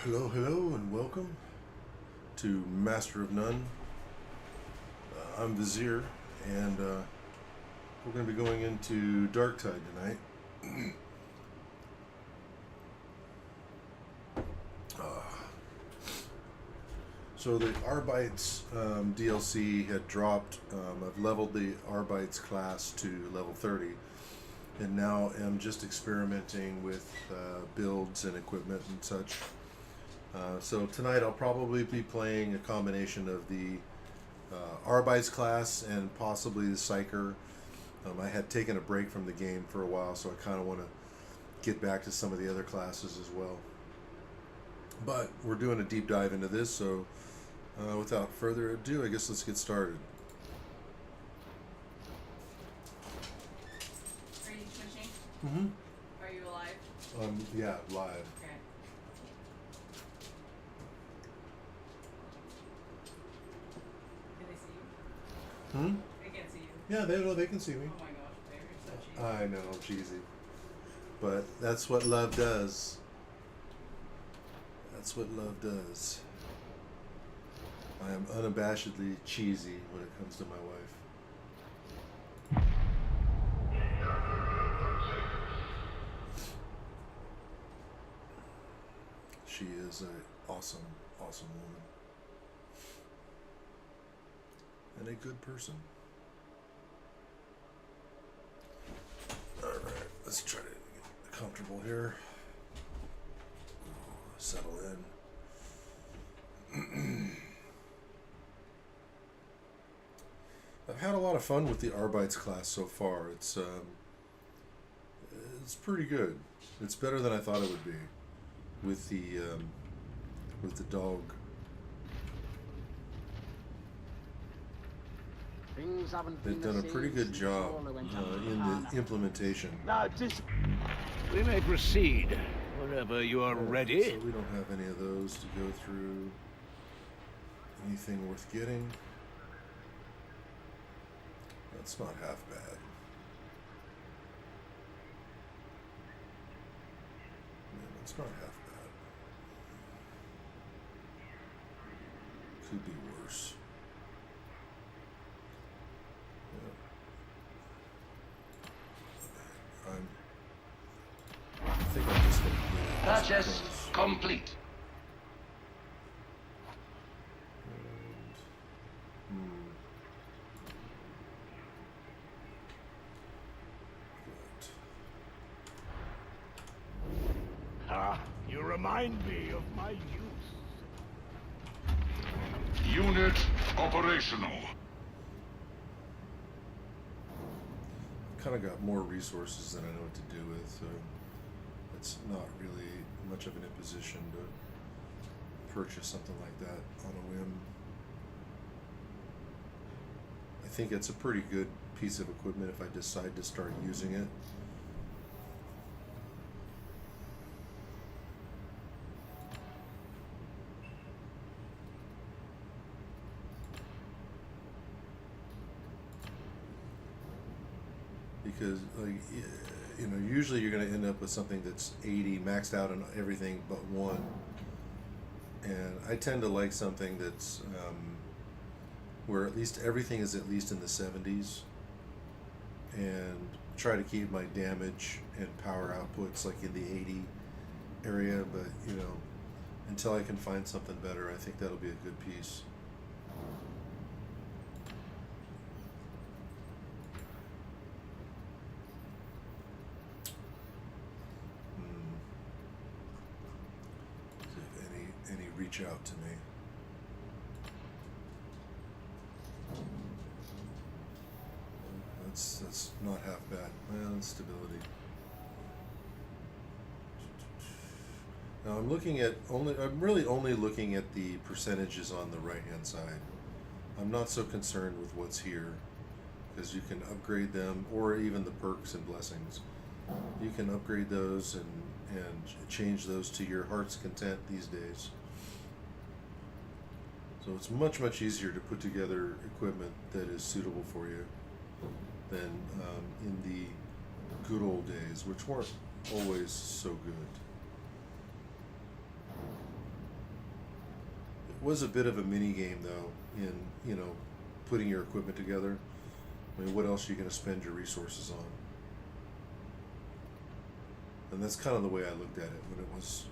Hello, hello, and welcome to Master of None. I'm Vizier, and we're going to be going into Darktide tonight. So the Arbites DLC had dropped. I've leveled the Arbites class to level 30, and now am just experimenting with builds and equipment and such. So tonight I'll probably be playing a combination of the Arbites class and possibly the Psyker. I had taken a break from the game for a while, so I kind of want to get back to some of the other classes as well. But we're doing a deep dive into this, so without further ado, I guess let's get started. Are you switching? Mm-hmm. Are you alive? Yeah, live. Okay. Can they see you? Hmm? They can't see you. Yeah, they can see me. Oh my gosh, they're so cheap. I know, I'm cheesy. But that's what love does. That's what love does. I am unabashedly cheesy when it comes to my wife. She is an awesome, awesome woman. And a good person. Alright, let's try to get comfortable here. Settle in. I've had a lot of fun with the Arbites class so far. It's pretty good. It's better than I thought it would be with the dog. They've done a pretty good job in the implementation. Now, we may proceed whenever you are ready. So we don't have any of those to go through. Anything worth getting? That's not half bad. Yeah, that's not half bad. Could be worse. Yeah. I think I'm just going to Purchase complete. You remind me of my youth. Unit operational. Kind of got more resources than I know what to do with, so it's not really much of an imposition to purchase something like that on a whim. I think it's a pretty good piece of equipment if I decide to start using it. Because, like, you know, usually you're going to end up with something that's 80 maxed out on everything but one. And I tend to like something that's where at least everything is at least in the 70s, and try to keep my damage and power outputs like in the 80 area. But, you know, until I can find something better, I think that'll be a good piece. Reach out to me. That's not half bad. Well, it's stability. Now I'm really only looking at the percentages on the right hand side. I'm not so concerned with what's here, because you can upgrade them, or even the perks and blessings. You can upgrade those and change those to your heart's content these days. So it's much, much easier to put together equipment that is suitable for you than in the good old days, which weren't always so good. was a bit of a mini game though in, you know, putting your equipment together. I mean, what else are you going to spend your resources on? And that's kind of the way I looked at it when it was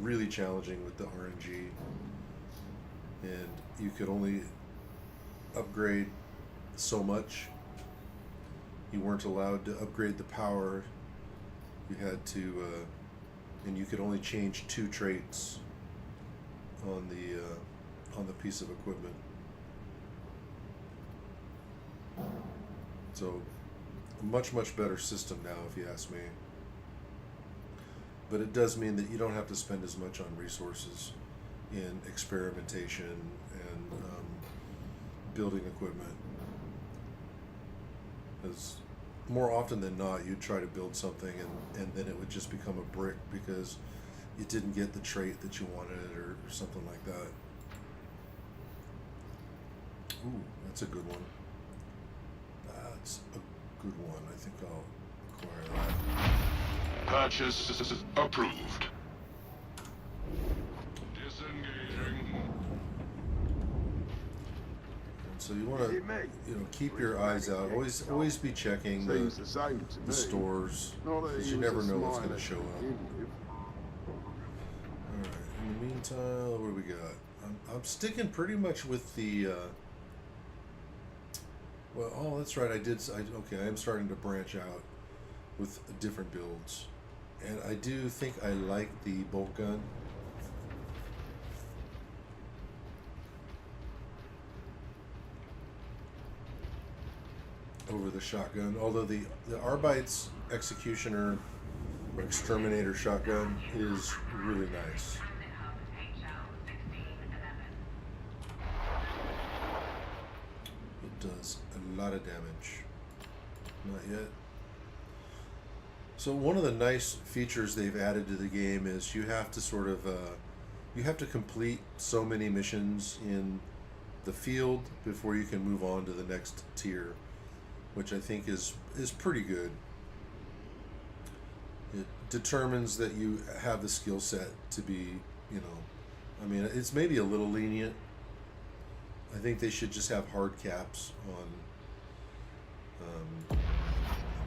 really challenging with the RNG, and you could only upgrade so much. You weren't allowed to upgrade the power. You had to, and you could only change 2 traits on the piece of equipment. So, a much better system now, if you ask me. But it does mean that you don't have to spend as much on resources in experimentation and building equipment. Because more often than not, you'd try to build something and then it would just become a brick because you didn't get the trait that you wanted or something like that. Ooh, that's a good one. That's a good one. I think I'll acquire that. Purchase approved. Disengaging. So you want to, you know, keep your eyes out. Always be checking the stores, because you never know what's going to show up. All right. In the meantime, what do we got? I'm sticking pretty much with the. Well, oh, that's right. Okay, I am starting to branch out with different builds, and I do think I like the bolt gun. Over the shotgun, although the Arbites Executioner or Exterminator shotgun is really nice. It does a lot of damage. Not yet. So one of the nice features they've added to the game is you have to sort of you have to complete so many missions in the field before you can move on to the next tier, which I think is pretty good. It determines that you have the skill set to be, you know, I mean, it's maybe a little lenient. I think they should just have hard caps on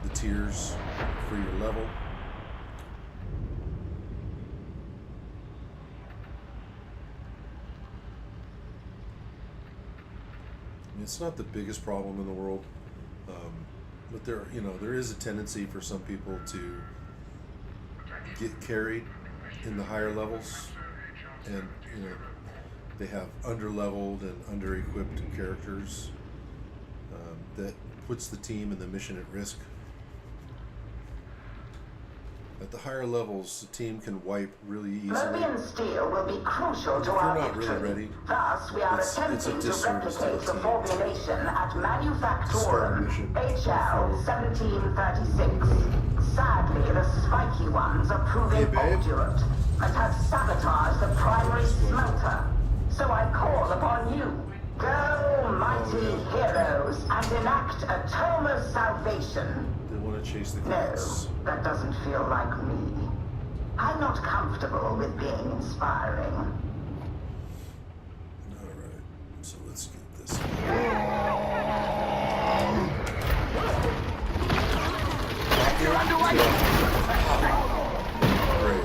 the tiers for your level. I mean, it's not the biggest problem in the world. But there is a tendency for some people to get carried in the higher levels, and they have under-leveled and under-equipped characters that puts the team and the mission at risk. At the higher levels, the team can wipe really easily. Steel will be crucial to our not victory. really ready, Thus, we are attempting to replicate the formulation at Manufactorum HL 1736. Sadly, the spiky ones are proving obdurate and have sabotaged the primary smelter. So I call upon you, go mighty heroes, and enact a tome of salvation. They want to chase the No, cats. that doesn't feel like me. I'm not comfortable with being inspiring. Alright, so let's get this. You're underway! Great.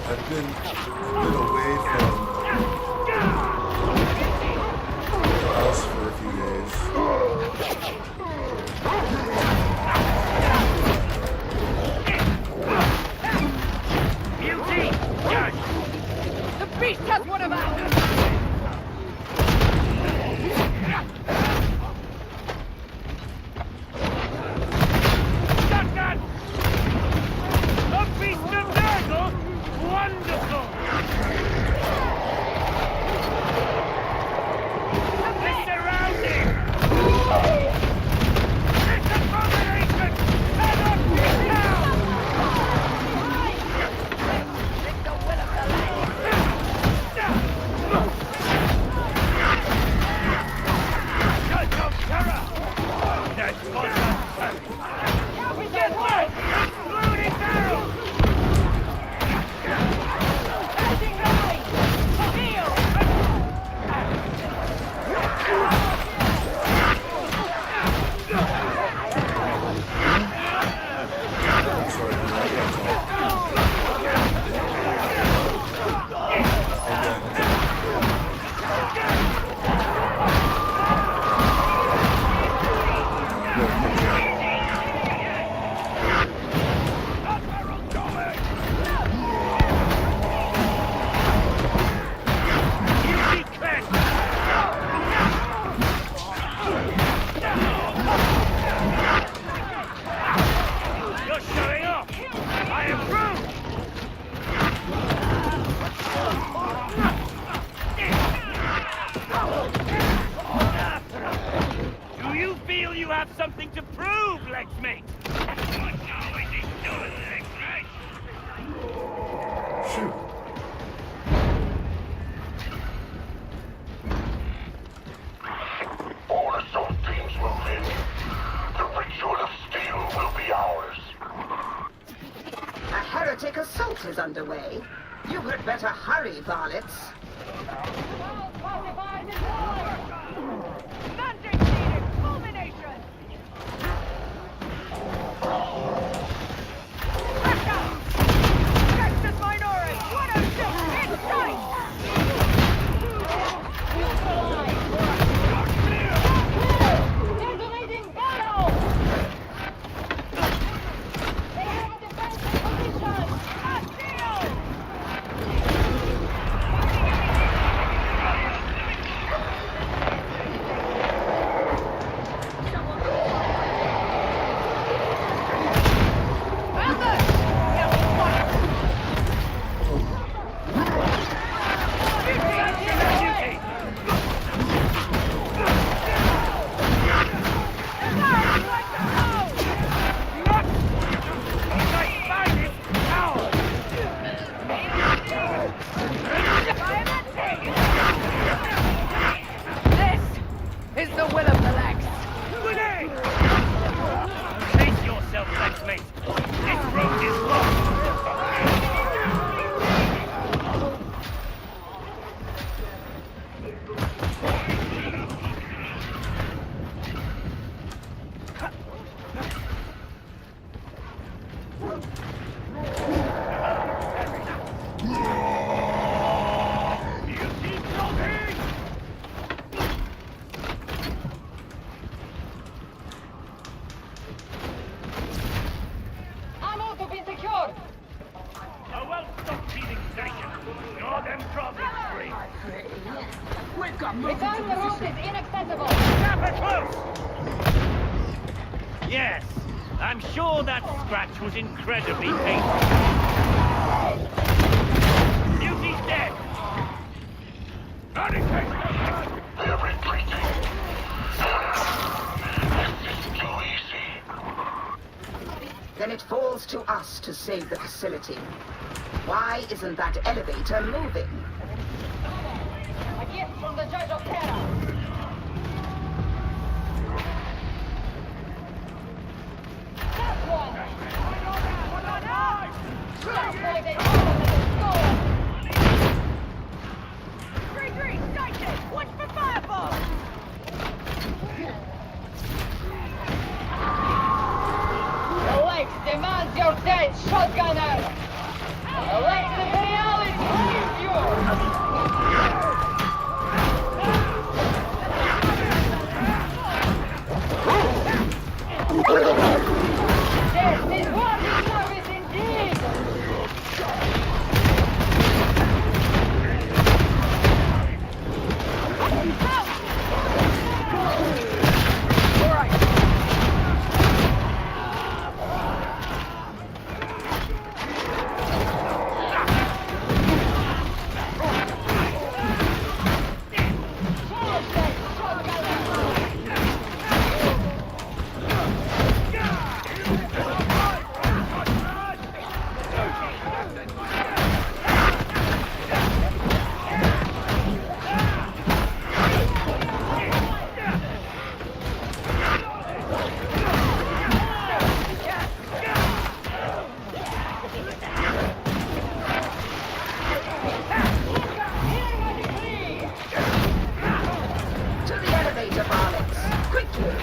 I've been away from the house for a few days. Beauty! Judge! The beast has one of ours! Shotgun! A beast of Nurgle! Wonderful! The surrounding! This abomination cannot be down! Take the will of the land! mate. Shoot. All assault teams move in. The ritual of steel will be ours. A heretic assault is underway. You had better hurry, varlets. Mandate needed! Fulmination! Back up! Texas Minores! 106! In sight! They're deleting battle! They have a defensive position! Hostile! This is the will of the Lex. Pace yourself, Lex, mate. This road is locked. Ammo to be secured. I won't stop feeding station. Nor them problems free. Return the route is inaccessible. Snap it close! Yes, I'm sure that scratch was incredibly painful. Beauty's dead. They're retreating. This is too easy. Then it falls to us to save the facility. Why isn't that elevator moving? A gift from the Judge of Terra. That's one. That's why they call it a storm. 3-3, sighted. Watch for fireball. The Lex demands your dead, shotgunner. The Lex Imperialis needs you. This is worthy service indeed! All right. Charge that shotgunner! To the elevator, varlets! Quickly!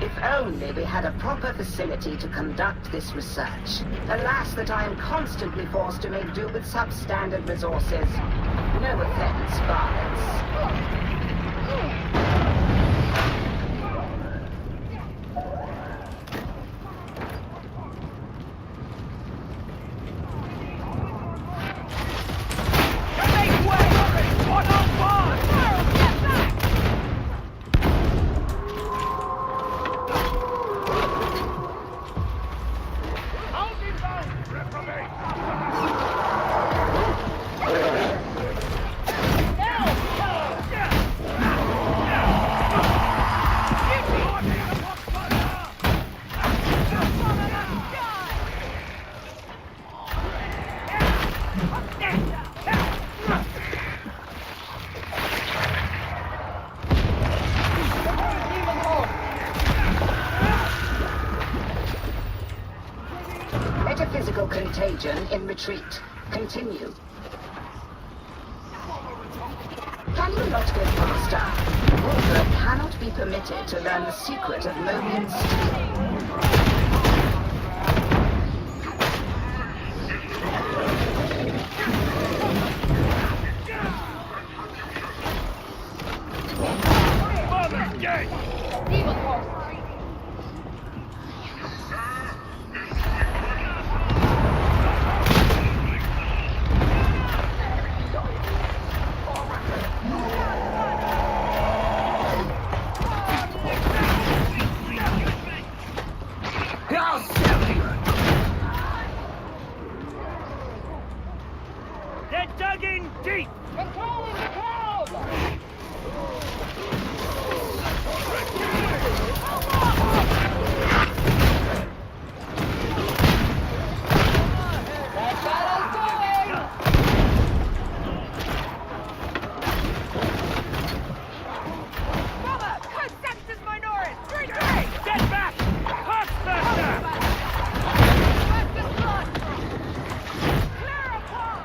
If only we had a proper facility to conduct this research. Alas, that I am constantly forced to make do with substandard resources. No offense, varlets. Make way! One-on-one! Metaphysical contagion in retreat. Continue. Can you not go faster? Walker cannot be permitted to learn the secret of Mobian steel. Demon horse. They're dug in deep! Controlling the crowd. That battle's going. Mama! Consensus minority! Great! Get back! Huckbuster! Fastest blood! Clear apart!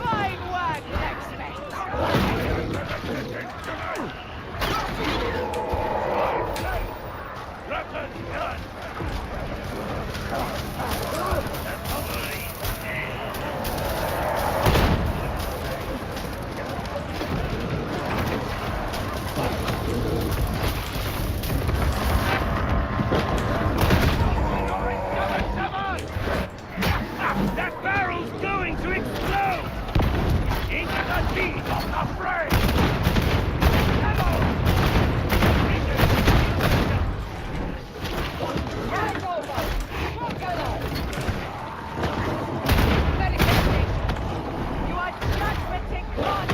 Fine work, X-Men! Weapons done! That barrel's going to explode! Into the teeth of the fray! Right over. Shotgunner. Medication! You are judgmenting God!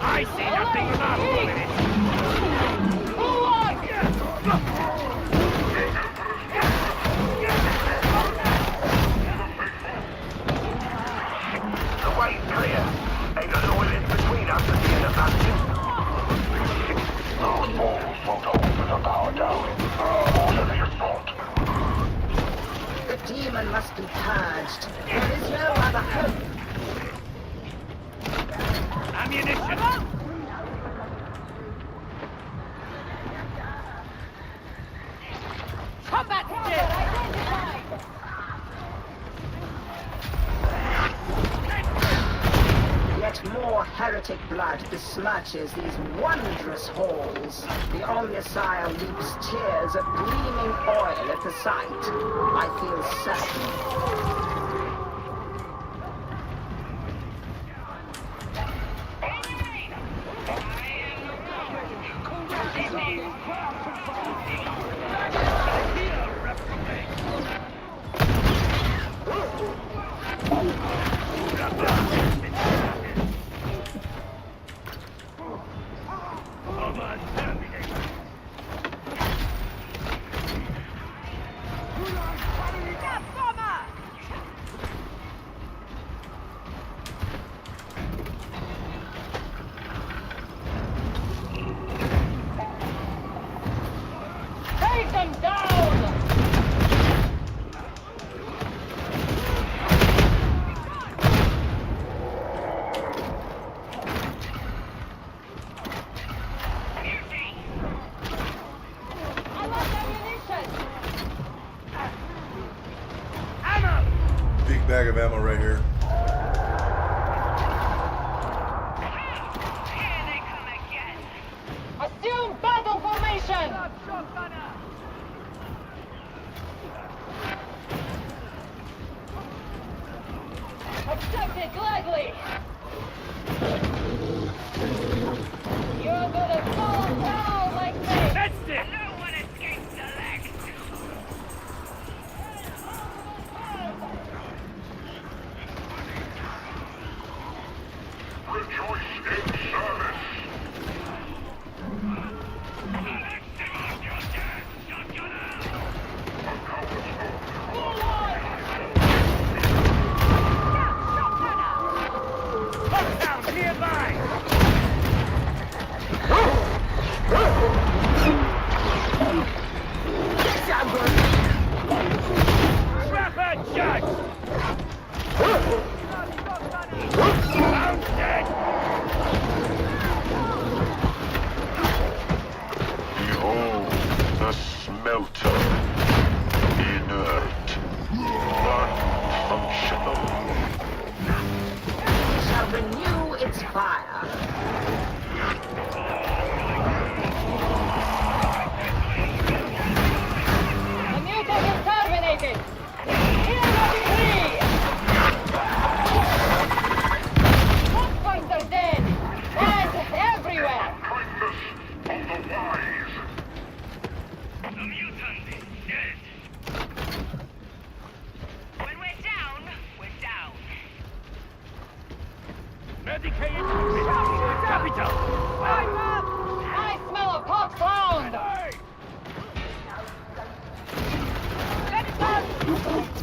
I see nothing remarkable in it! Who won? The way's clear. Ain't a law in between us and the inner bastion. Those balls won't hold the power down. All of the assault. The demon must be purged. There is no other hope. Ammunition! Combat skill! Yet more heretic blood besmirches these wondrous halls. The Omniscire leaps tears of gleaming oil at the sight. I feel certain. Take them down. I want ammunition. Ammo! Big bag of ammo right here. Assume battle formation. Accept it gladly. You're gonna fall down like me. That's it! No one escapes select! Rejoice in service. Forward.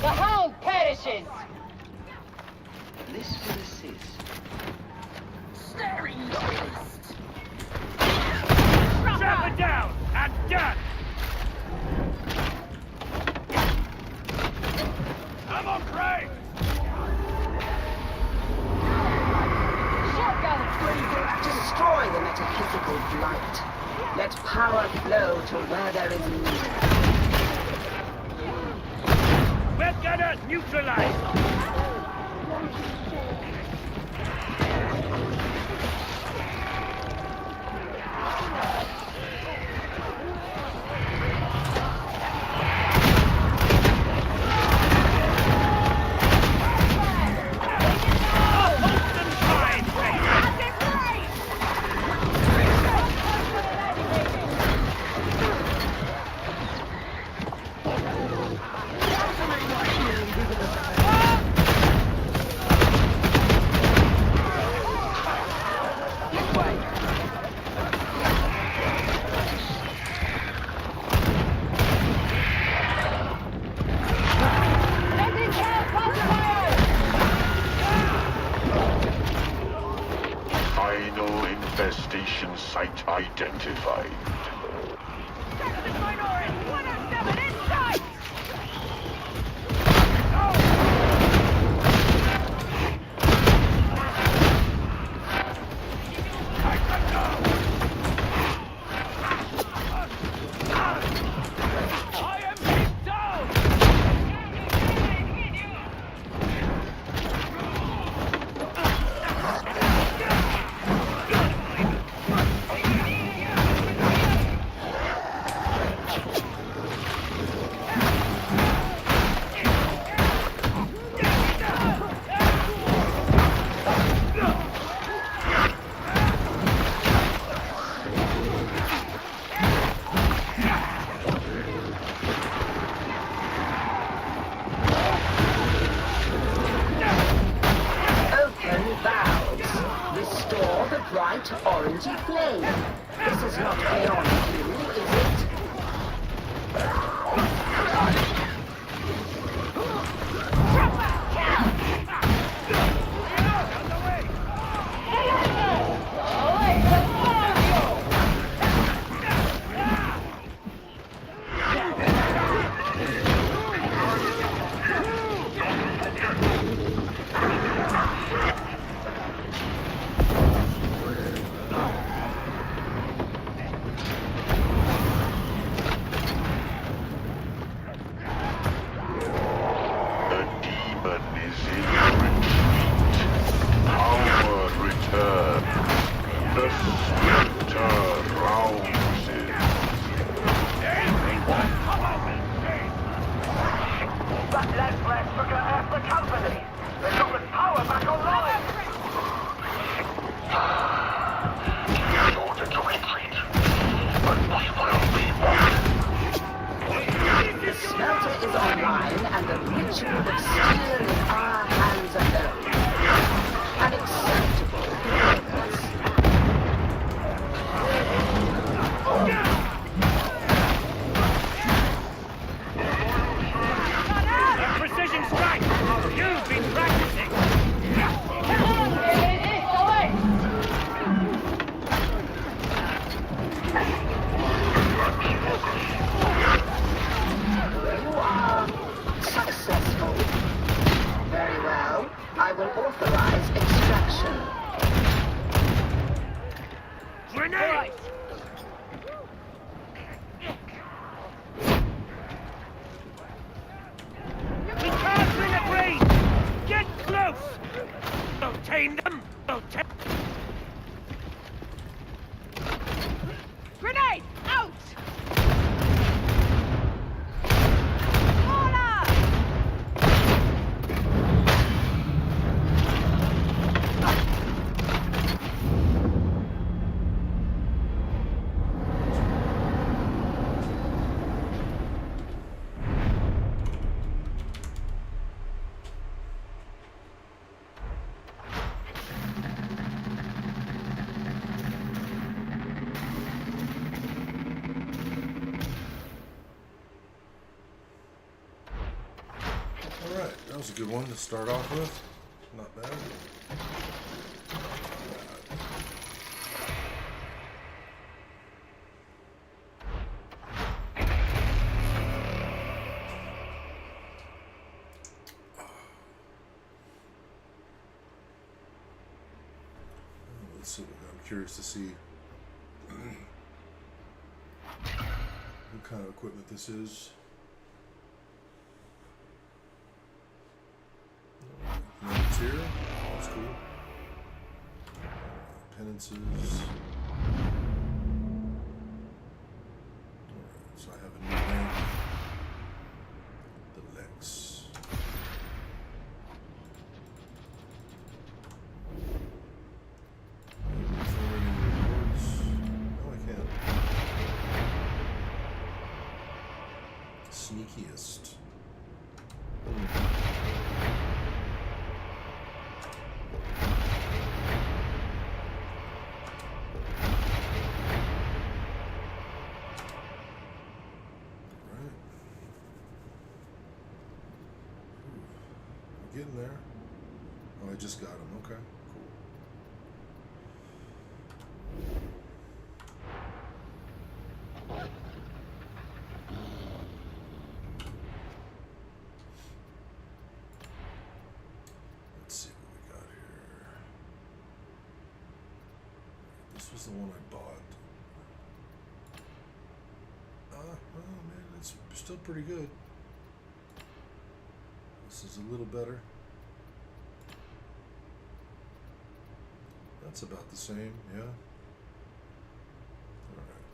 The hound perishes! This will assist. Trap it down and done! I'm on Craig! Shotgun! Destroy the metaphysical blight. Let power flow to where there is need. We're gonna neutralize! Final infestation site identified. Minority 107 inside! I am hit down! Open valves. Restore the bright orangey flame. This is not beyond you, is it? The demon is in retreat. Power return. The splinter rouses. But let's look at the company. They've got the power back online. In order to retreat, but we will be one. The smelter is online and the ritual of steel in our hands alone. Unacceptable progress. A precision strike! You've been practicing! You are successful. Very well. I will authorize extraction. Grenade! We can't bring a breeze! Get close! Don't tame them! Don't tame... Grenade! Out! Order! Alright, that was a good one to start off with. Not bad. Let's see. I'm curious to see what kind of equipment this is. Notes here. That's cool. Penances. Alright, so I have a new rank. The Lex. No, I can't. Sneakiest. Getting there. Oh, I just got him. Okay, cool. Let's see what we got here. This was the one I bought. Oh man, it's still pretty good. This is a little better. That's about the same, yeah. All right.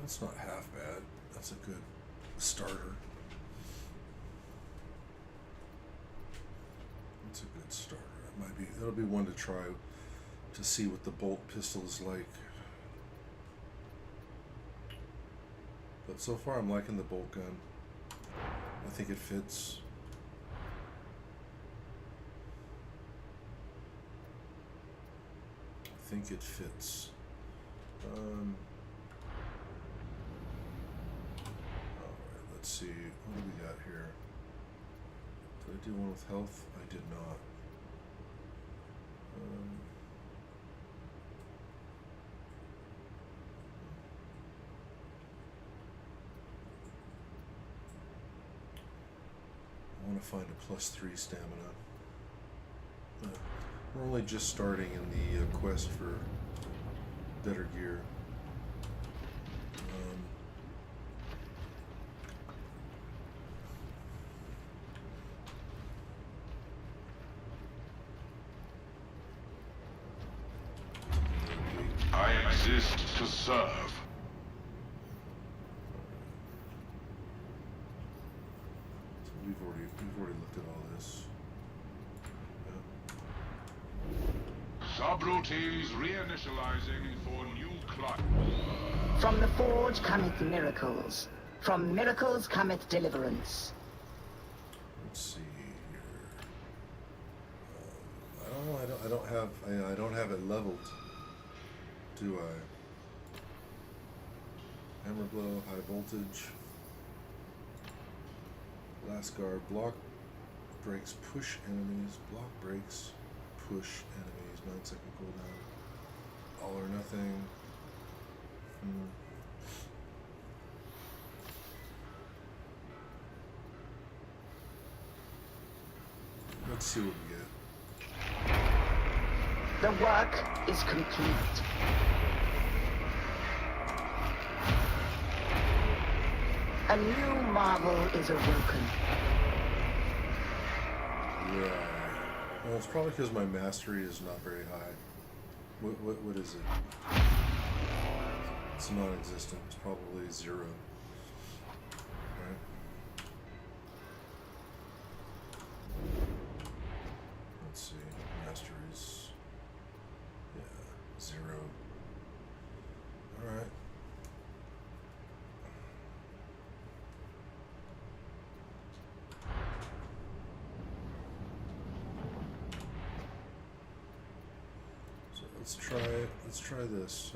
That's not half bad. That's a good starter. That's a good starter. It might be. That'll be one to try to see what the bolt pistol is like. But so far, I'm liking the bolt gun. I think it fits. I think it fits. Let's see, what do we got here? Did I do one with health? I did not. I want to find a +3 stamina. We're only just starting in the quest for better gear. I exist to serve. So we've already looked at all this. Subroutines reinitializing for new clock. From the forge cometh miracles. From miracles cometh deliverance. Let's see here. I don't know. I don't have it leveled. Do I? Hammer blow, high voltage. Blast guard, block breaks, push enemies, block breaks, push enemies. 9-second cooldown. All or nothing. Let's see what we get. The work is complete. A new marvel is awoken. Yeah. Well, it's probably because my mastery is not very high. What is it? It's non-existent. It's probably 0. Right? Let's see. Masteries. Yeah, 0. All right. Let's try this.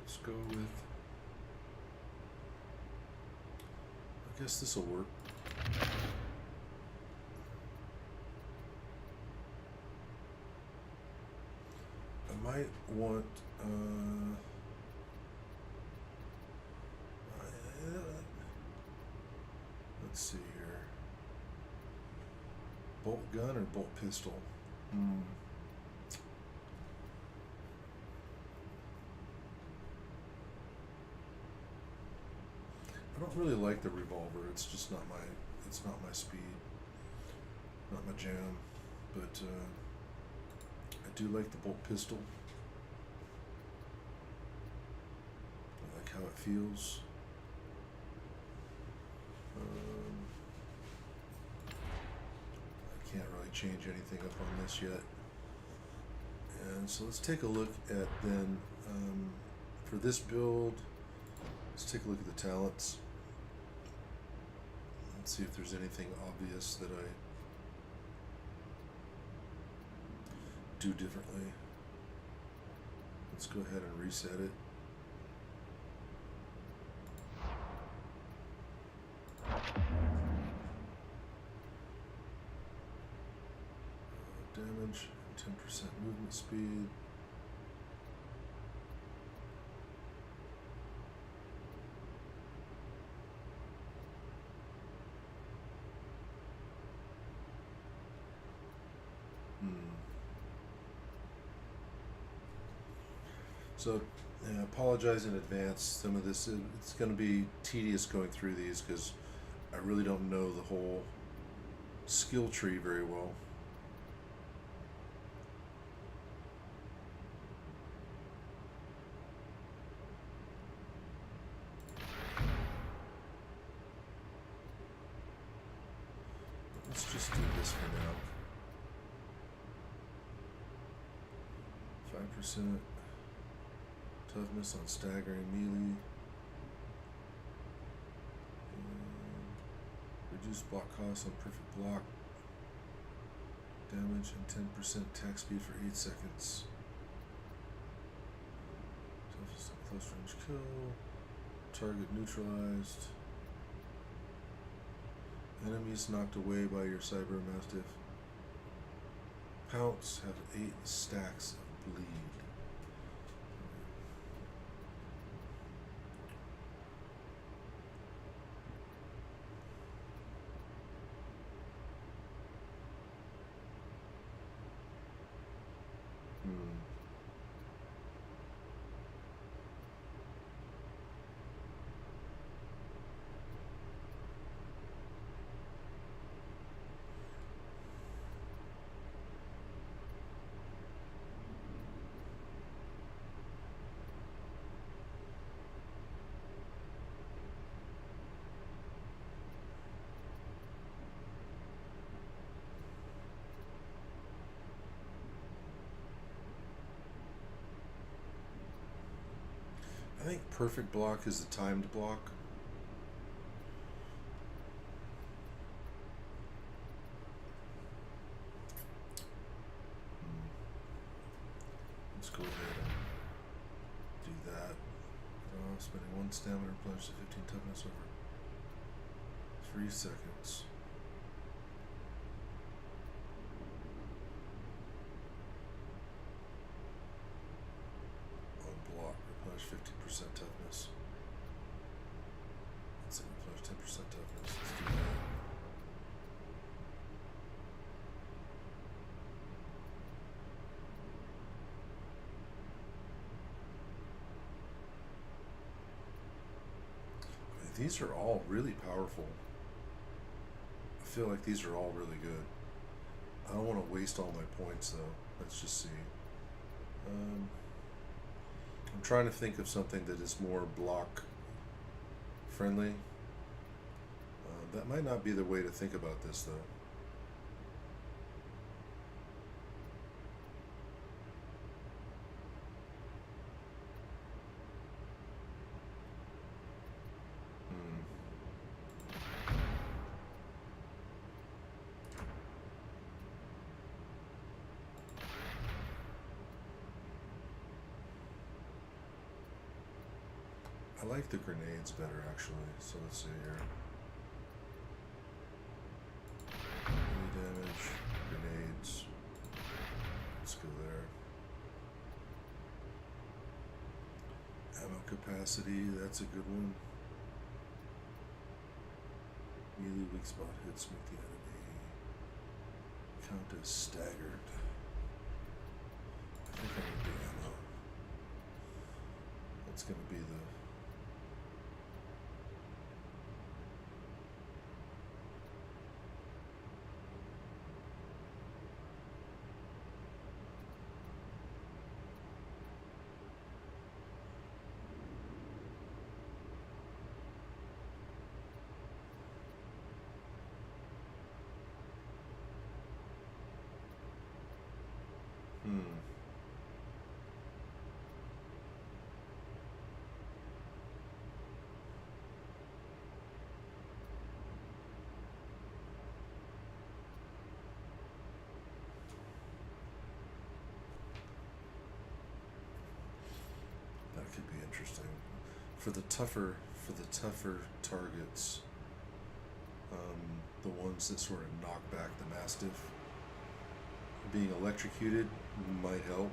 Let's go with, I guess this will work. I might want let's see here. Bolt gun or bolt pistol? I don't really like the revolver. It's just not my speed. Not my jam. But I do like the bolt pistol. I like how it feels. I can't really change anything up on this yet. And so let's take a look at then, for this build, let's take a look at the talents. Let's see if there's anything obvious that I do differently. Let's go ahead and reset it. Damage, 10% movement speed. So, I apologize in advance. Some of this, it's going to be tedious going through these because I really don't know the whole skill tree very well. Let's just do this for now. 5% toughness on staggering melee. Reduce block cost on perfect block. Damage and 10% attack speed for 8 seconds. Toughness on close range kill. Target neutralized. Enemies knocked away by your Cyber Mastiff. Pounce have 8 stacks of bleed. I think perfect block is the timed block. Let's go ahead and do that. Spending 1 stamina, replenish to 15 toughness over 3 seconds. On block, replenish 15% toughness. Let's see, replenish 10% toughness. Let's do that. These are all really powerful. I feel like these are all really good. I don't want to waste all my points though. Let's just see. I'm trying to think of something that is more block friendly. That might not be the way to think about this though. I like the grenades better actually, so let's see here. Melee damage, grenades. Let's go there. Ammo capacity, that's a good one. Melee weak spot hits make the enemy count as staggered. I think I need the ammo. That's going to be the that could be interesting for the tougher targets. The ones that sort of knock back the Mastiff, being electrocuted might help.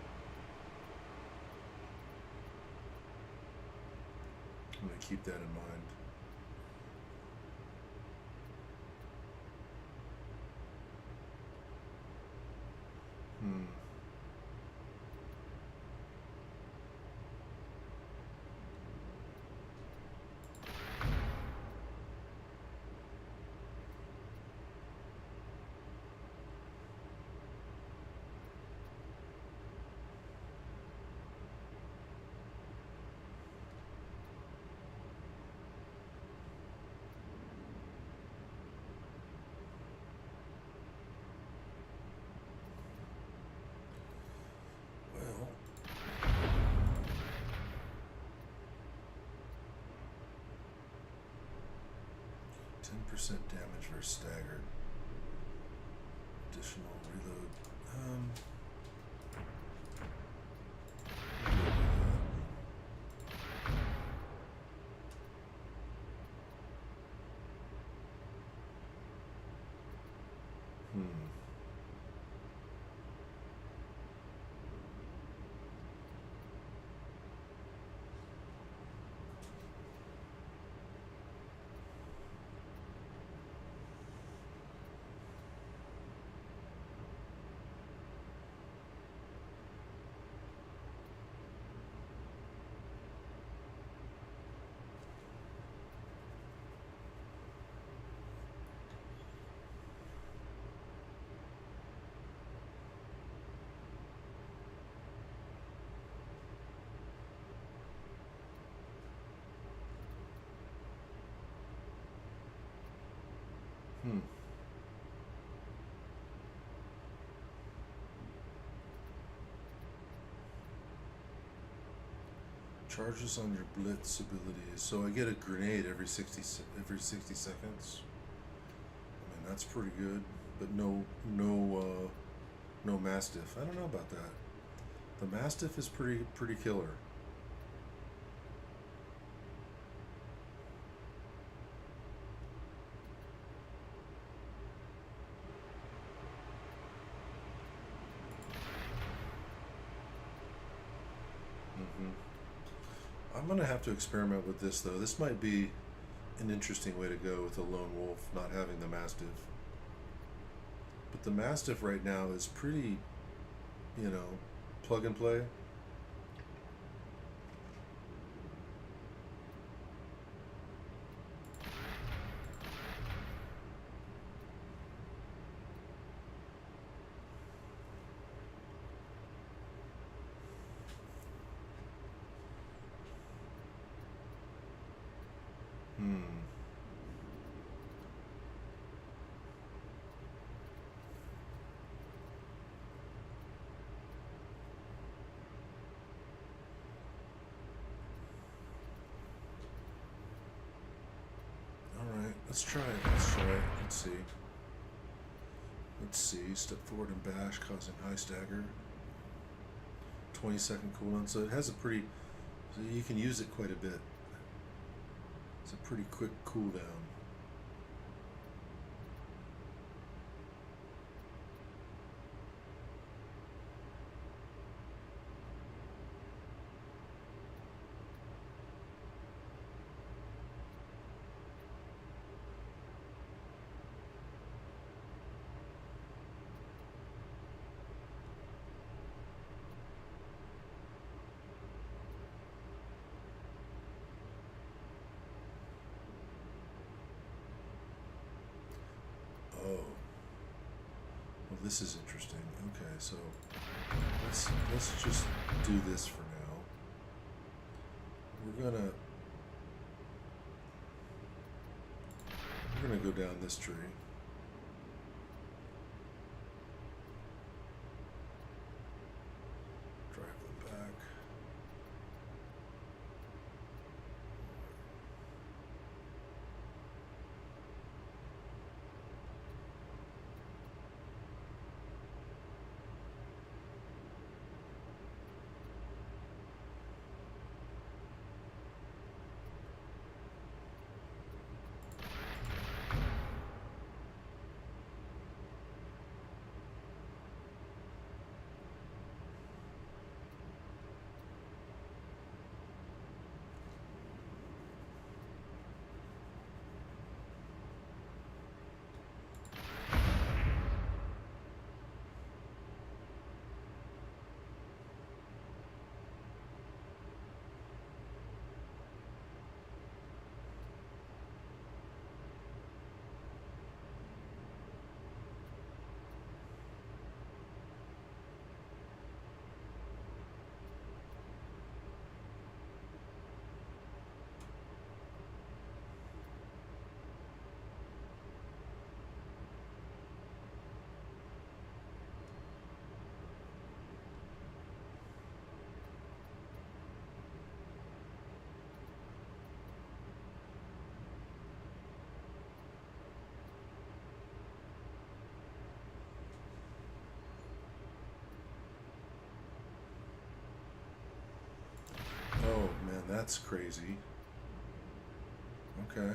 I'm going to keep that in mind. Well, 10% damage versus staggered. Additional reload. Charges on your blitz abilities. So I get a grenade every 60 seconds. I mean, that's pretty good, but no Mastiff. I don't know about that. The Mastiff is pretty killer. I'm gonna have to experiment with this though. This might be an interesting way to go with a lone wolf, not having the mastiff. But the mastiff right now is pretty, you know, plug and play. Let's try it. Let's try it. Let's see. Let's see. Step forward and bash, causing high stagger. 20-second cooldown. So it has a pretty. So you can use it quite a bit. It's a pretty quick cooldown. Well, this is interesting. Okay, so let's just do this for now. We're gonna go down this tree. Drive them back. Oh man, that's crazy. Okay.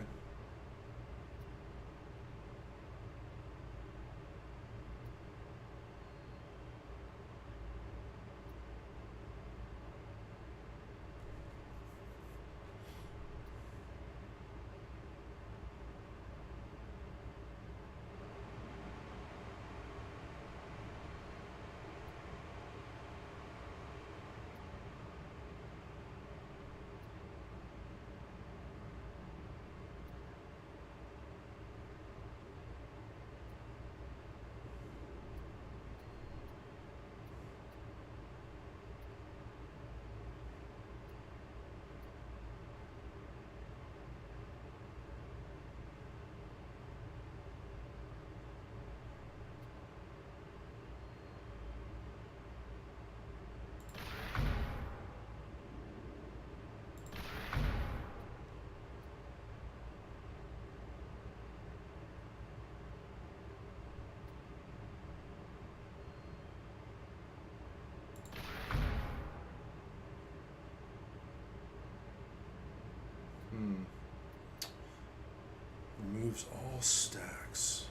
Removes all stacks.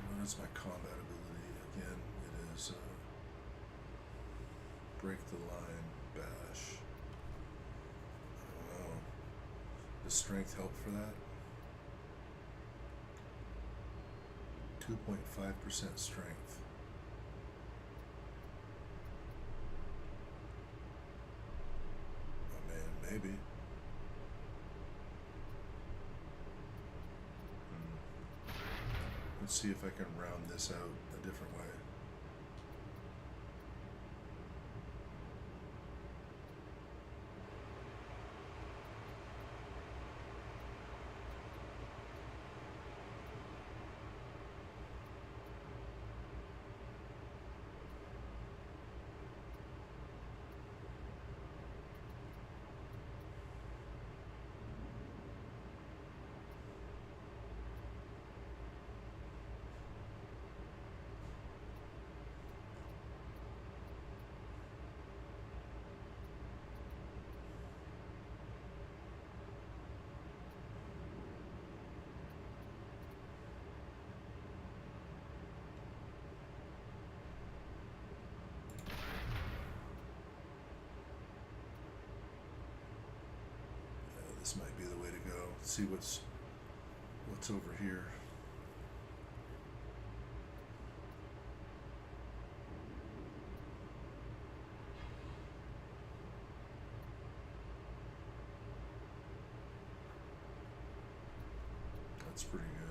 What is my combat ability? Again, it is break the line bash. I don't know. Does strength help for that? 2.5% strength. Oh man, maybe. Let's see if I can round this out a different way. This might be the way to go. See what's over here. That's pretty good.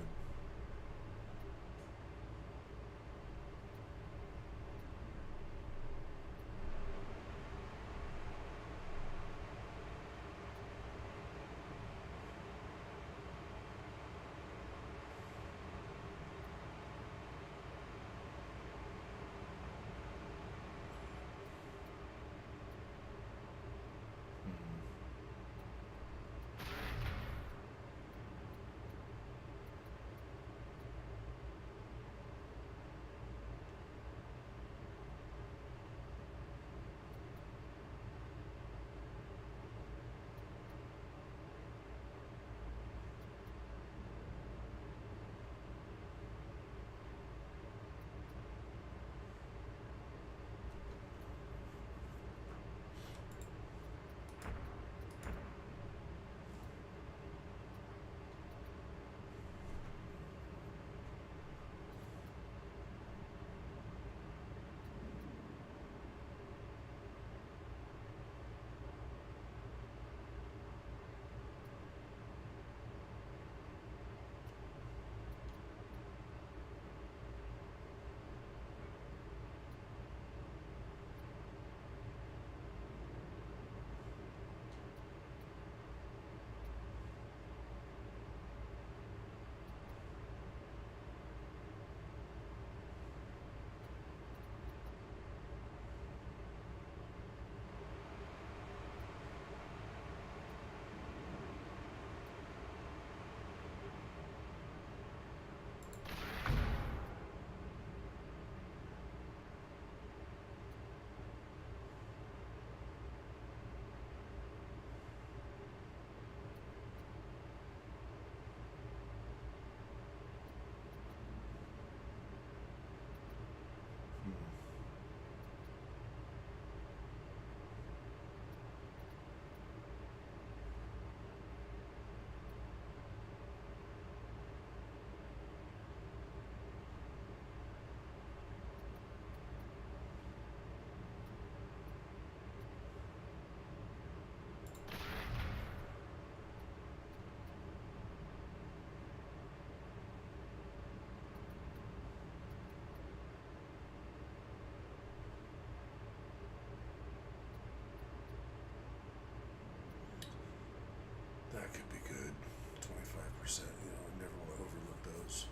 That could be good. 25%. You know, I never want to overlook those.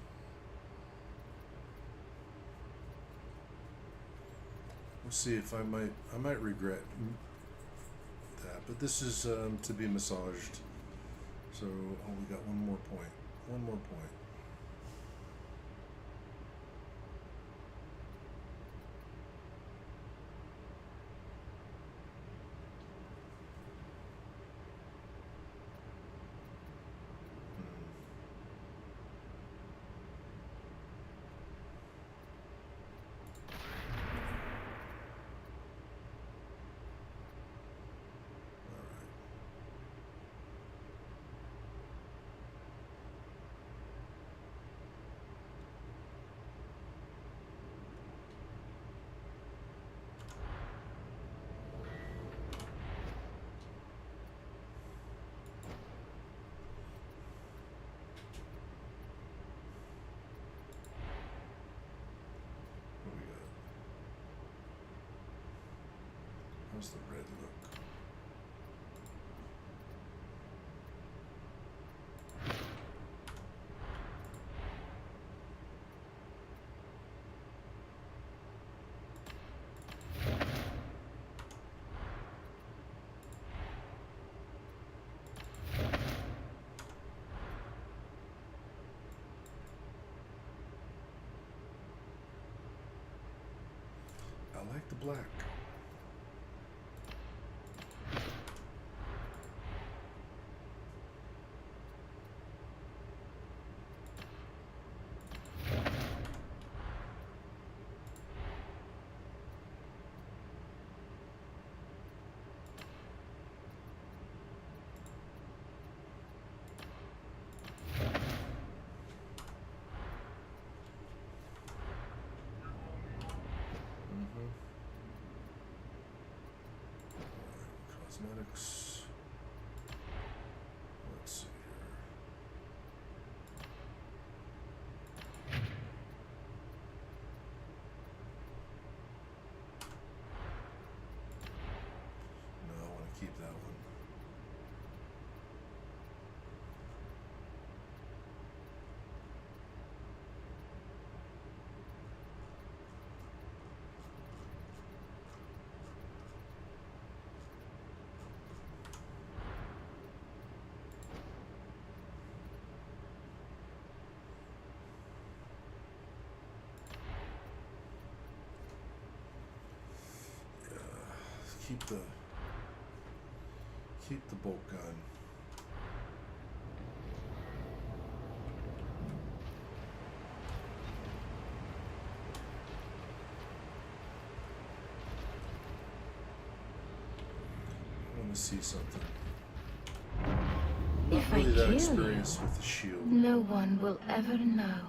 We'll see if I might regret that, but this is to be massaged. So, oh, we got one more point. One more point. How's the red look? I like the black. Cosmetics. Let's see here. No, I want to keep that one. Keep the bolt gun. I want to see something. If Not really I that kill experienced with the shield. no one will ever know.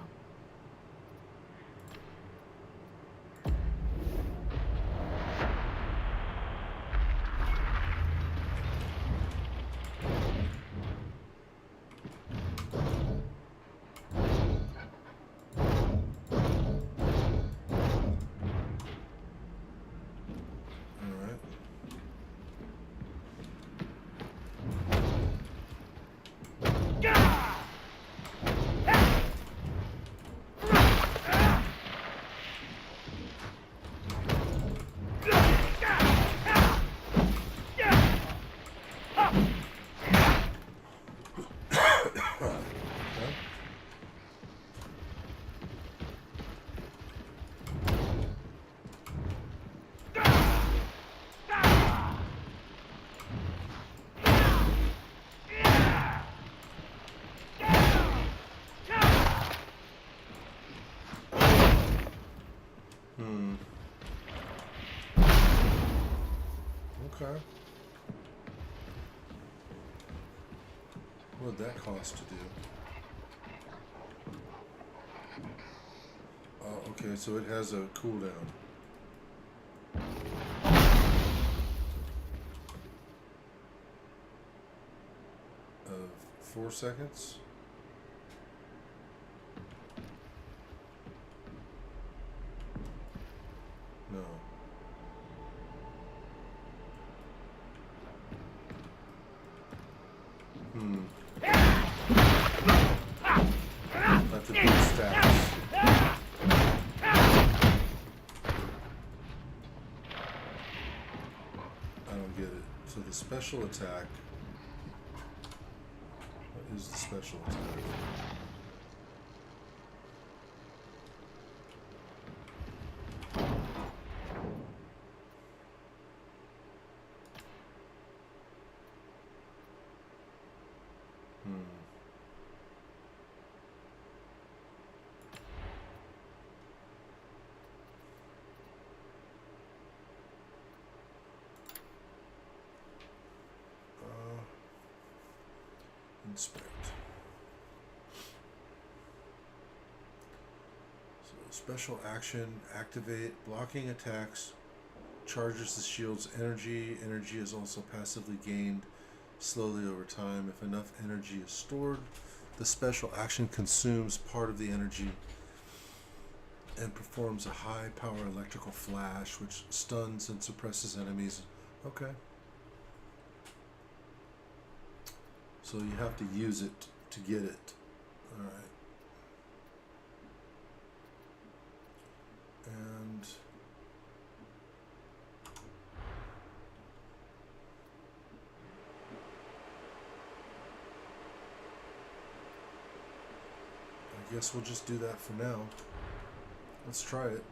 Okay. What would that cost to do? Oh, okay, so it has a cooldown of 4 seconds. No. That's a big stats. I don't get it. So the special attack. What is the special attack? Inspect. So special action, activate, blocking attacks, charges the shield's energy. Energy is also passively gained slowly over time. If enough energy is stored, the special action consumes part of the energy and performs a high power electrical flash which stuns and suppresses enemies Okay. So you have to use it to get it. All right. And I guess we'll just do that for now. Let's try it.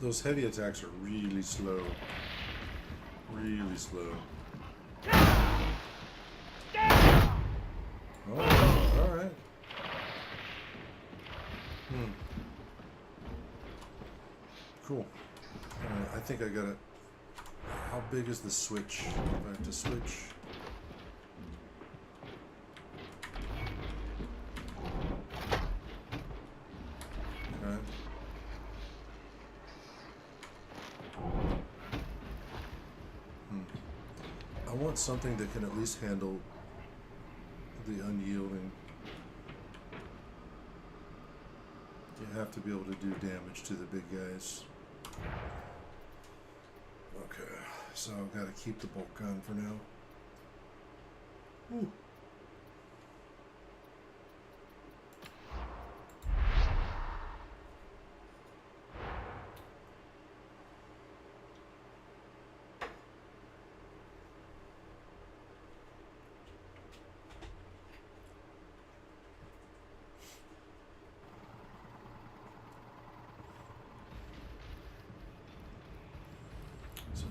Those heavy attacks are really slow. Really slow. Oh, alright. Cool. Alright, I think I got it. How big is the switch? If I have to switch. Okay. I want something that can at least handle the unyielding. You have to be able to do damage to the big guys. Okay, so I've got to keep the bolt gun for now. Ooh.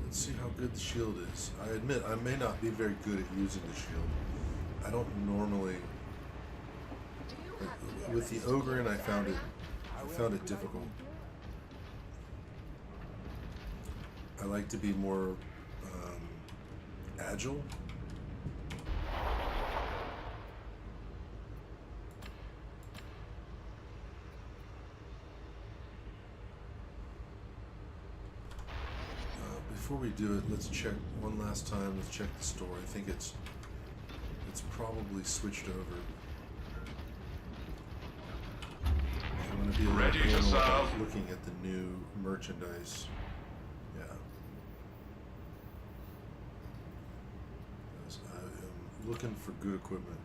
Let's see how good the shield is. I admit I may not be very good at using the shield. I don't normally. With the Ogre, I found it difficult. I like to be more agile. Before we do it, let's check one last time. Let's check the store. I think it's probably switched over. I'm going to be Ready to serve. Looking at the new merchandise. Yeah. Yes, I am looking for good equipment.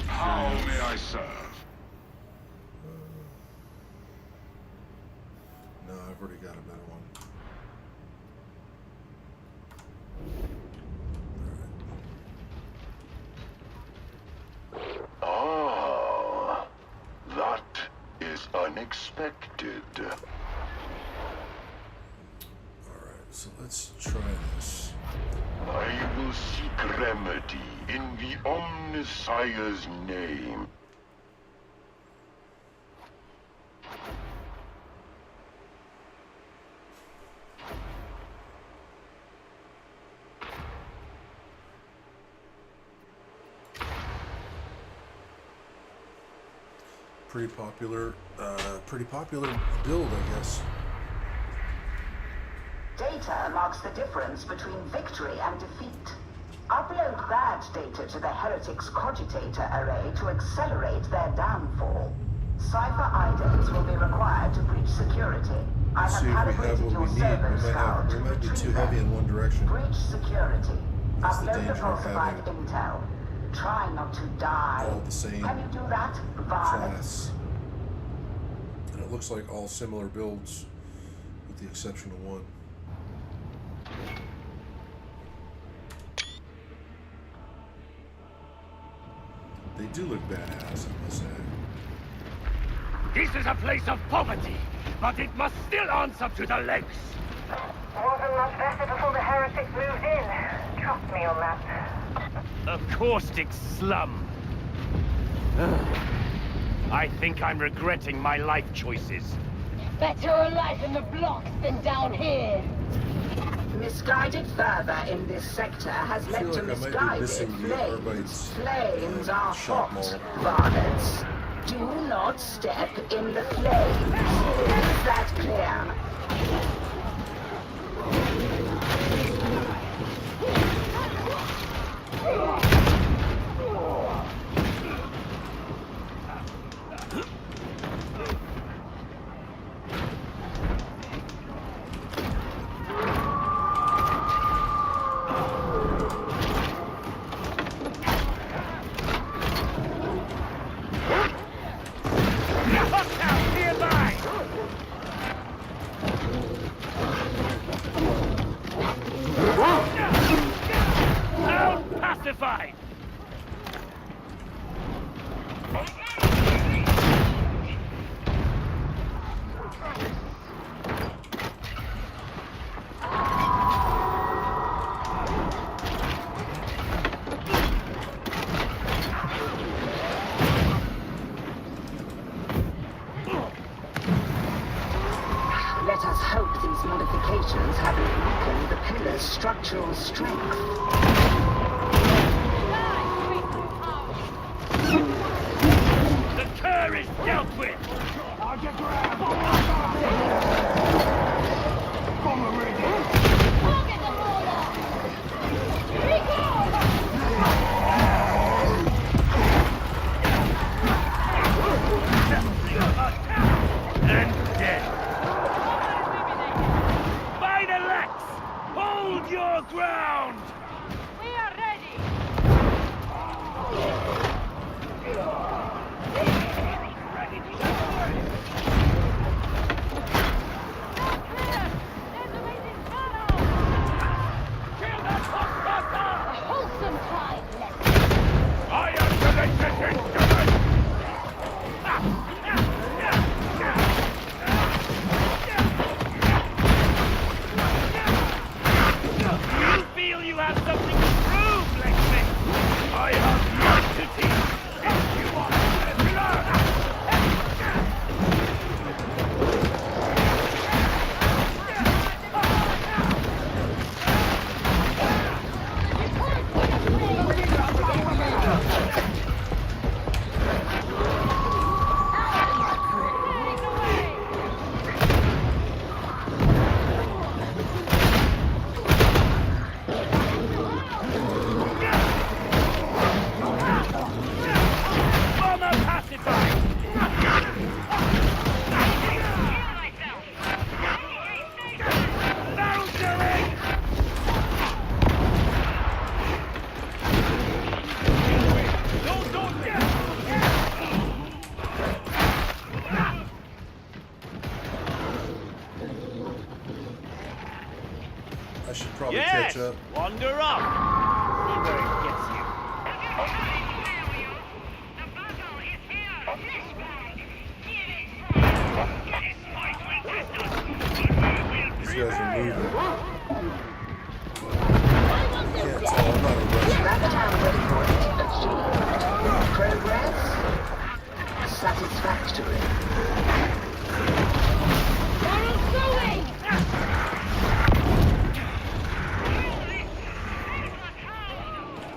How may I serve? No, I've already got a better one. Ah, that is unexpected. Alright, so let's try this. I will seek remedy in the Omnissiah's name. Pretty popular build, I guess. Data marks the difference between victory and defeat. Upload badge data to the Heretics Cogitator array to accelerate their downfall. Cipher items will be required to breach security. I have See if we have calibrated what your we need. servo scout We to might be too retrieve heavy them. in one direction. Breach security. That's the Upload the danger of falsified having intel. Try not to die. all the same Can you do that, Varnish? class. And it looks like all similar builds, with the exception of one. They do look badass, I must say. This is a place of poverty, but it must still answer to the legs. Wasn't much better before the heretics moved in. Trust me on that. A caustic slum. I think I'm regretting my life choices. Better alive in the blocks than down here. Misguided fervor in this sector has led to like I might be misguided missing the flames. Arbites, Flames are shop hot, mall. varmints. Do not step in the flames. Is that clear? Hostile nearby! Now pacified! Let us hope these modifications haven't weakened the pillar's structural strength. The cur is dealt with! Target the border! Recall! And dead. By the legs! Hold your ground! We are ready. Not clear. There's a waiting tunnel. Kill that hostile! A wholesome tide left. I am the instrument! You feel you have something to prove, Lexman? I have much to teach if you want to learn! Take away. Bomber pacified! Bouncing! I should probably Yes! catch up. Wander up! See where it gets you. These guys are moving. Can't tell, I'm not a Russian. That waypoint achieved. Progress satisfactory. Barrel going!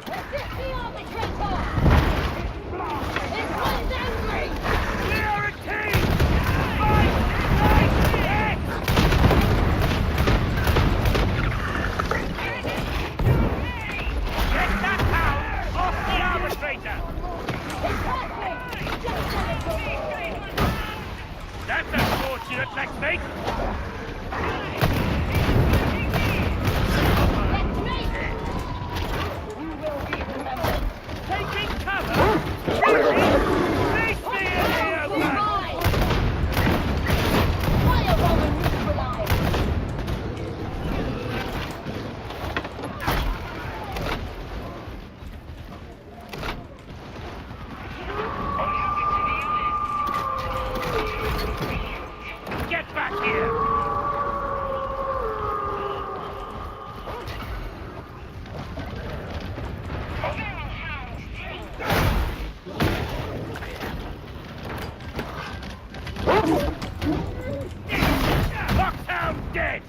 Resist the arbitrator! This one's angry! We are a team! Fight! Fight! Fight! Get that hound off the arbitrator! Exactly! Just let it go! That's unfortunate, Blacksmith! Let's make! You will be remembered! Take Get back here! Lockdown dead!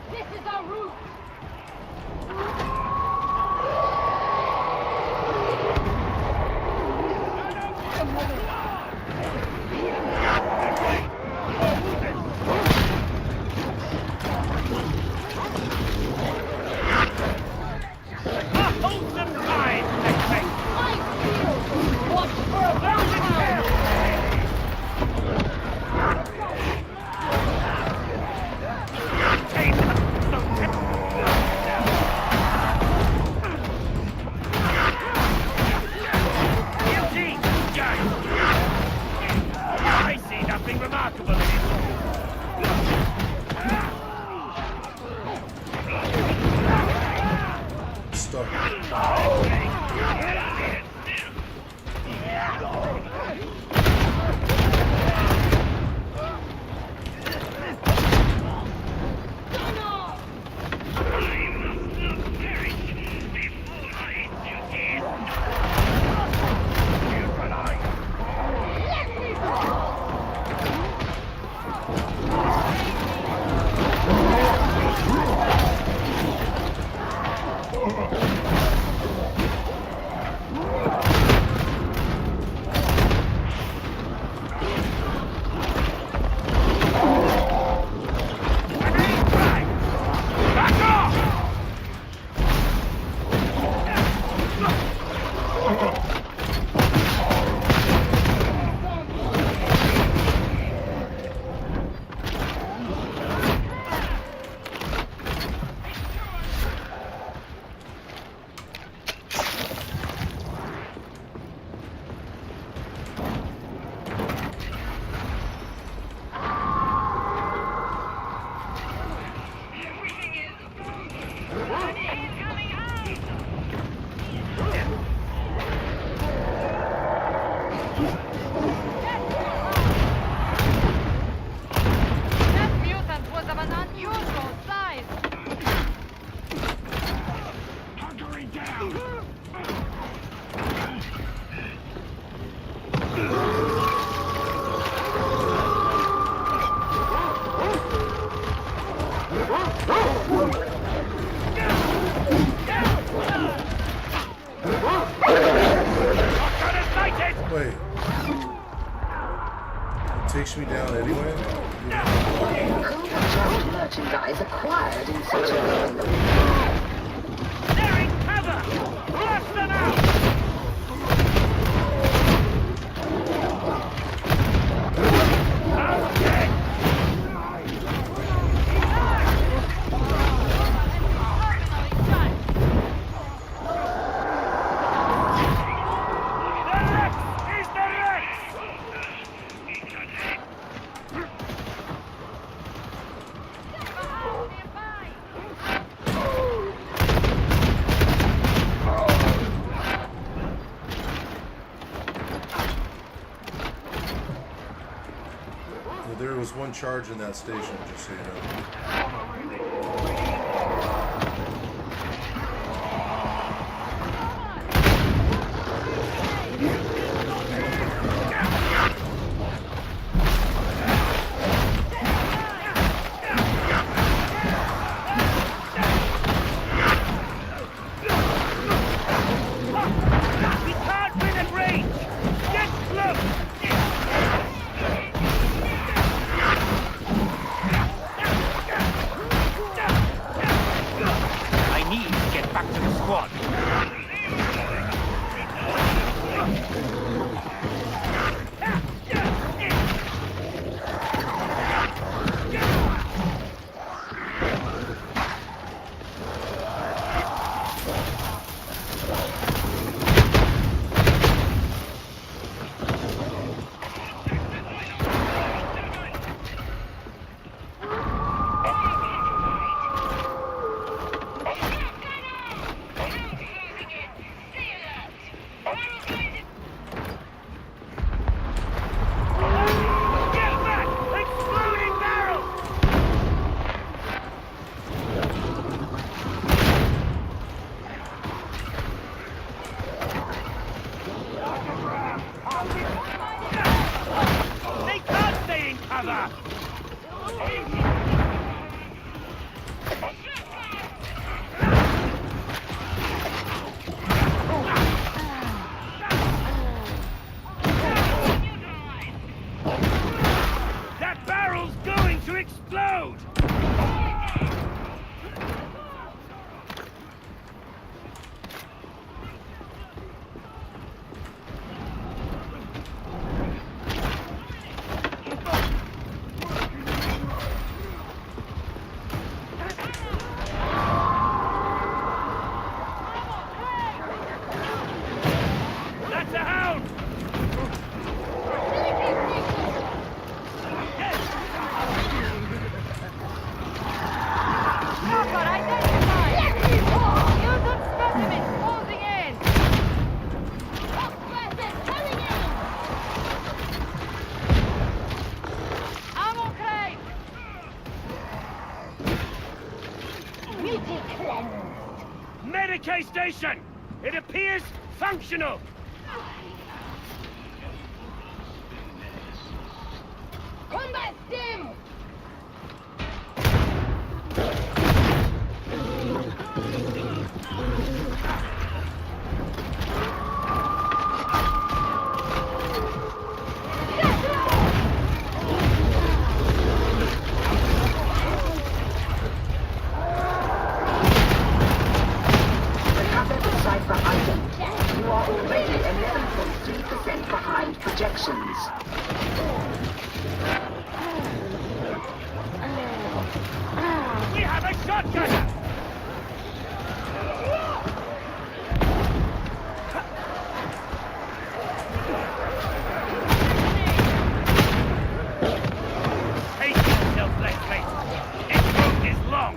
This is our route. A wholesome time, X-Men! I feel. Watch for a vampire. I see nothing remarkable in it. Stuck. Back off! That mutant was of an unusual size. Hunkering down! Wait. It takes me down anyway? Merchandise acquired in such a They're in cover! Blast them out! I'm dead! The Rex is the Rex! Well, there was one charge in that station, just so you know. We can't win at range! Get close! City cleansed. Medicae station! It appears functional! Combat stim! Recover the cipher item. You are already 11.3% behind projections. We have a shotgunner! Pace yourself, Leslie. Its road is long.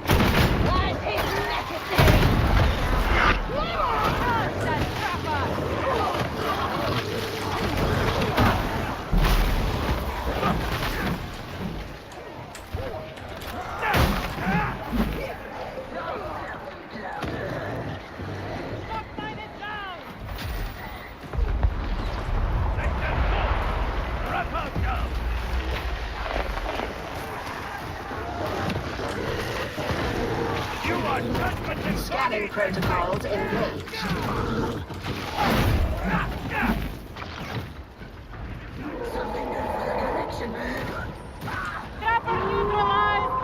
What is necessary? Monster trapper! Stop mining down! Raposo! You are judgment and Scanning protocols engaged. Trapper neutralized!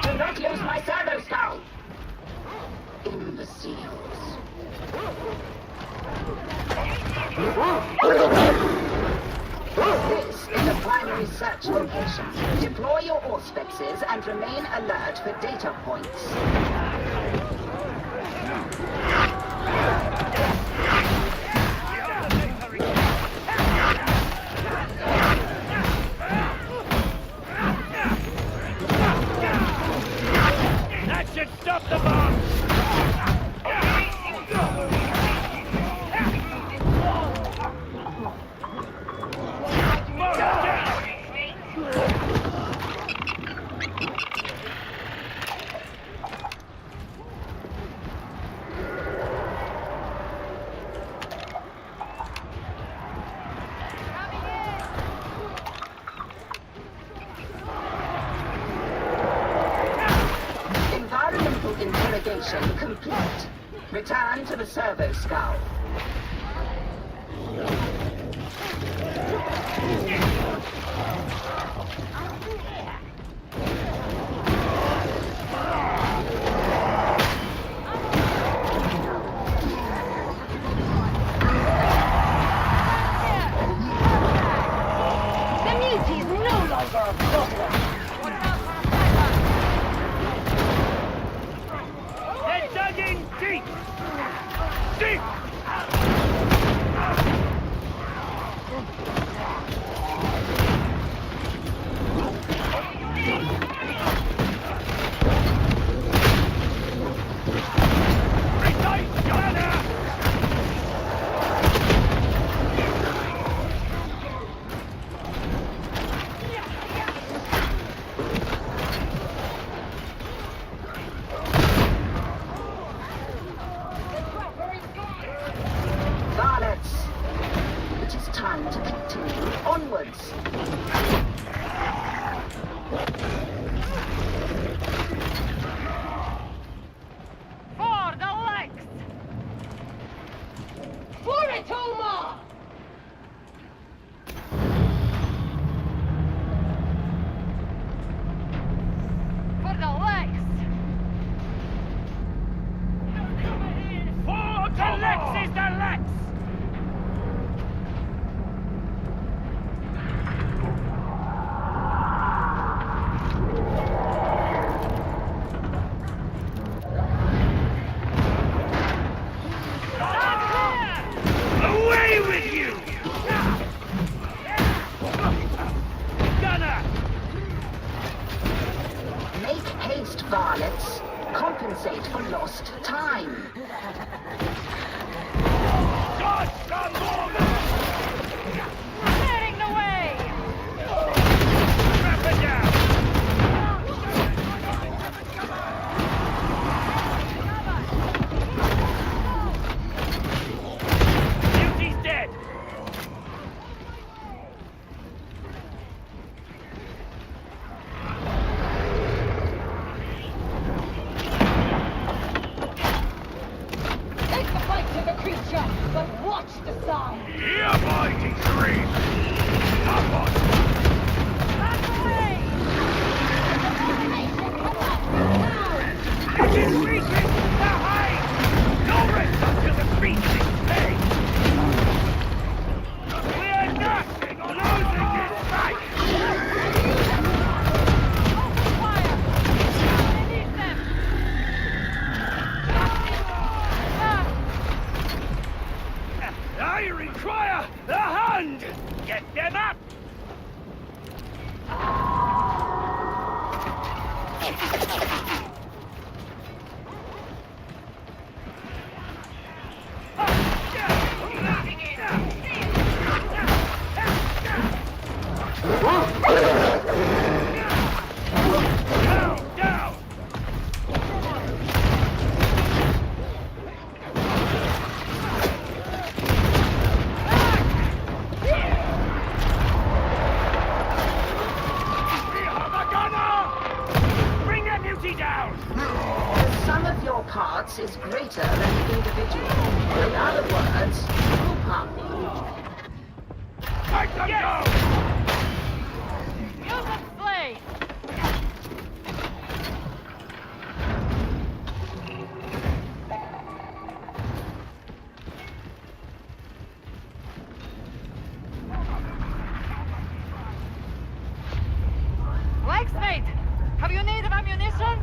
Do not lose my servo skull! Imbeciles. This is a primary search location. Deploy your auspexes and remain alert for data points. That should stop the bomb! Environmental interrogation complete. Return to the servo skull. The mutiny is no longer a problem. What about my sniper? They're dug in deep! Deep! Precise gunner! Varlets! It is time to continue onwards. For the legs! For it, Omar! For the legs! For the Lex is the Lex! Away with you! Gunner! Make haste, varlets. Compensate for lost time. God, come on! Clearing the way! Trap it down! Watch the sign. Here, mighty tree! Come on! Back away! It is reaching the height! No rest until the beast is paid! We are not losing this fight! Open fire! Release them! I require the hand! Get them up! Down, down! We have a gunner! Bring that beauty down! The sum of your parts is greater than the individual. In other words, group up. Make them go! Use them slay! Blacksmith! Have you need of ammunition?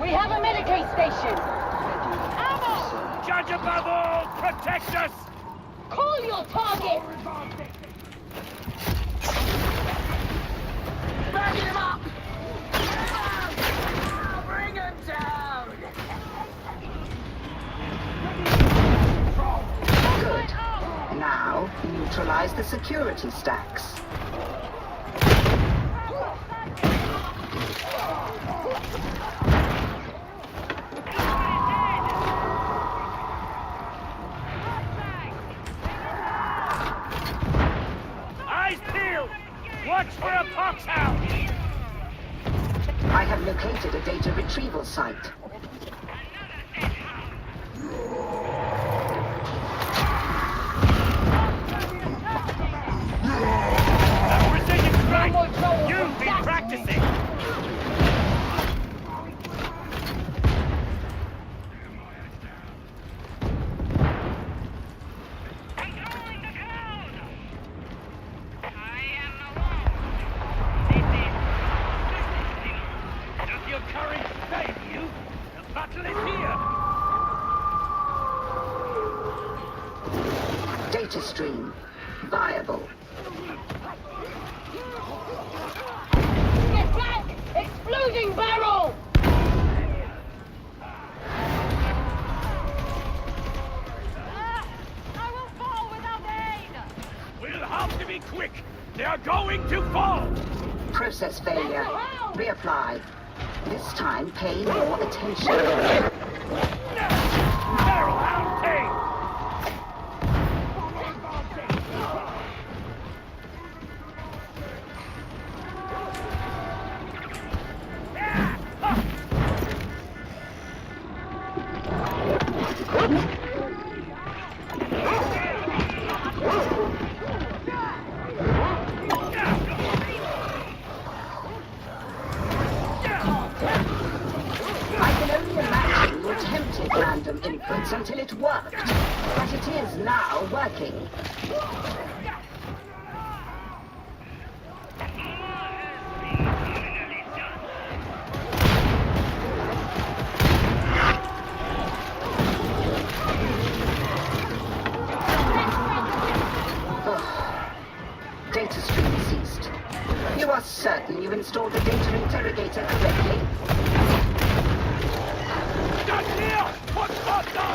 We have a Medicaid station. Ammo! Judge above all, protect us! Call your target. Burn him up! Bring him down! Good. Now, neutralize the security stacks. Eyes peeled! Watch for a poxhound! I have located a data retrieval site. Precision strike! No more trouble You've from been that. practicing! Does your courage save you? The battle is here! Data stream. Viable. Get back! Exploding barrel! I will fall without aid! We'll have to be quick! They are going to fall! Process failure. Reapply. This time, pay more attention. Barrel hound team! I can only imagine you attempted random inputs until it worked. But it is now working. Data stream ceased. You are certain you installed the data interrogator correctly? Got here! What's that now?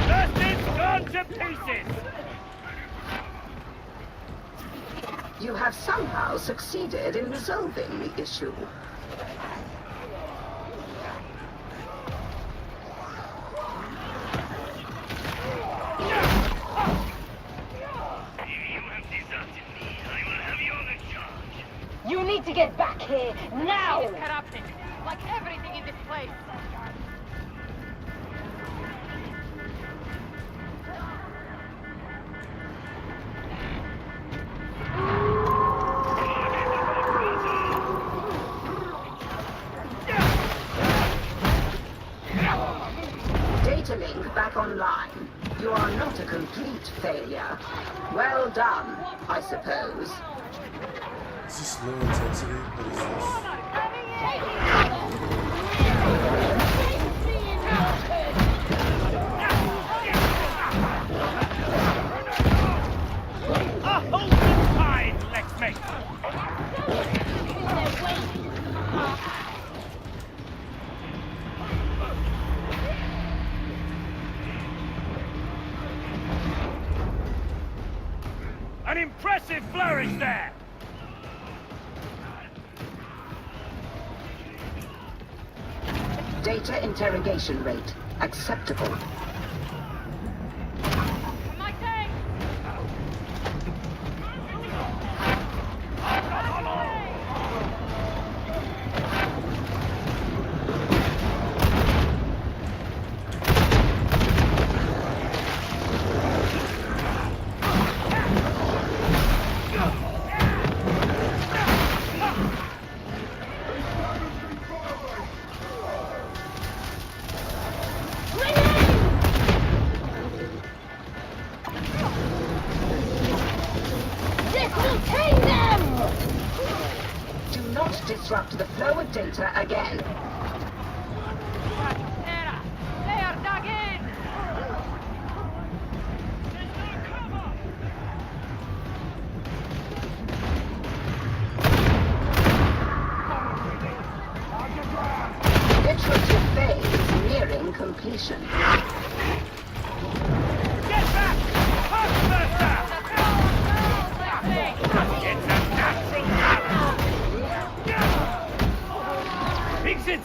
This is gone to pieces! You have somehow succeeded in resolving the issue. You need to get back here now! Corrupted, like place. Data link back online. You are not a complete failure. Well done, I suppose. Is this low intensity? What is this? A wholesome tide, let's make. An impressive flourish there. Data interrogation rate acceptable. My tank! This will tame them! Do not disrupt the flow of data again. Era! They are dug in! Iterative phase nearing completion. Get back! Huckbuster! It's a natural power! Fix it!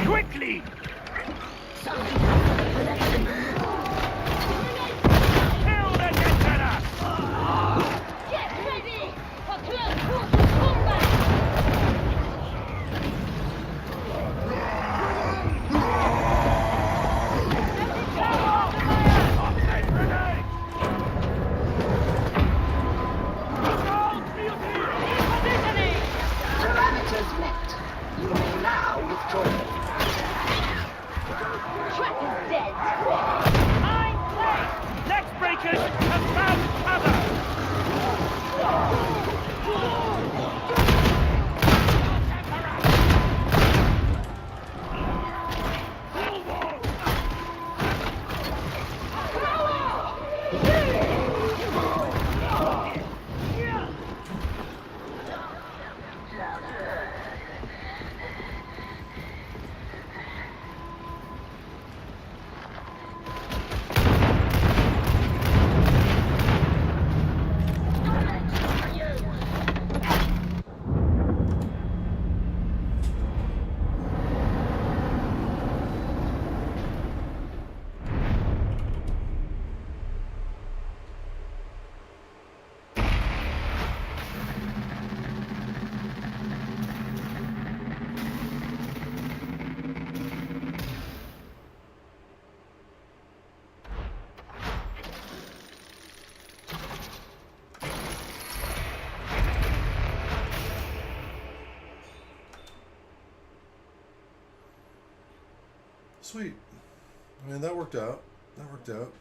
Quickly! Kill the Jetana! Get ready for close quarters combat! Parameters met. You may now withdraw. Track is dead! Time play! Next breakers have found cover! Sweet. I mean, that worked out. That worked out.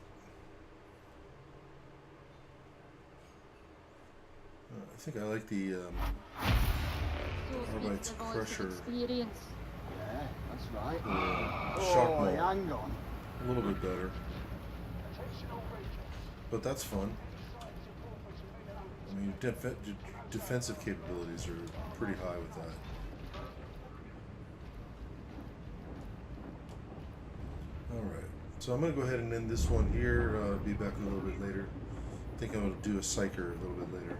I think I like the Arbites Crusher Experience. Yeah, that's right. shock Oh, mode hang on. a little bit better. But that's fun. I mean, defensive capabilities are pretty high with that. Alright, so I'm going to go ahead and end this one here. Be back a little bit later. I think I'm going to do a psycher a little bit later.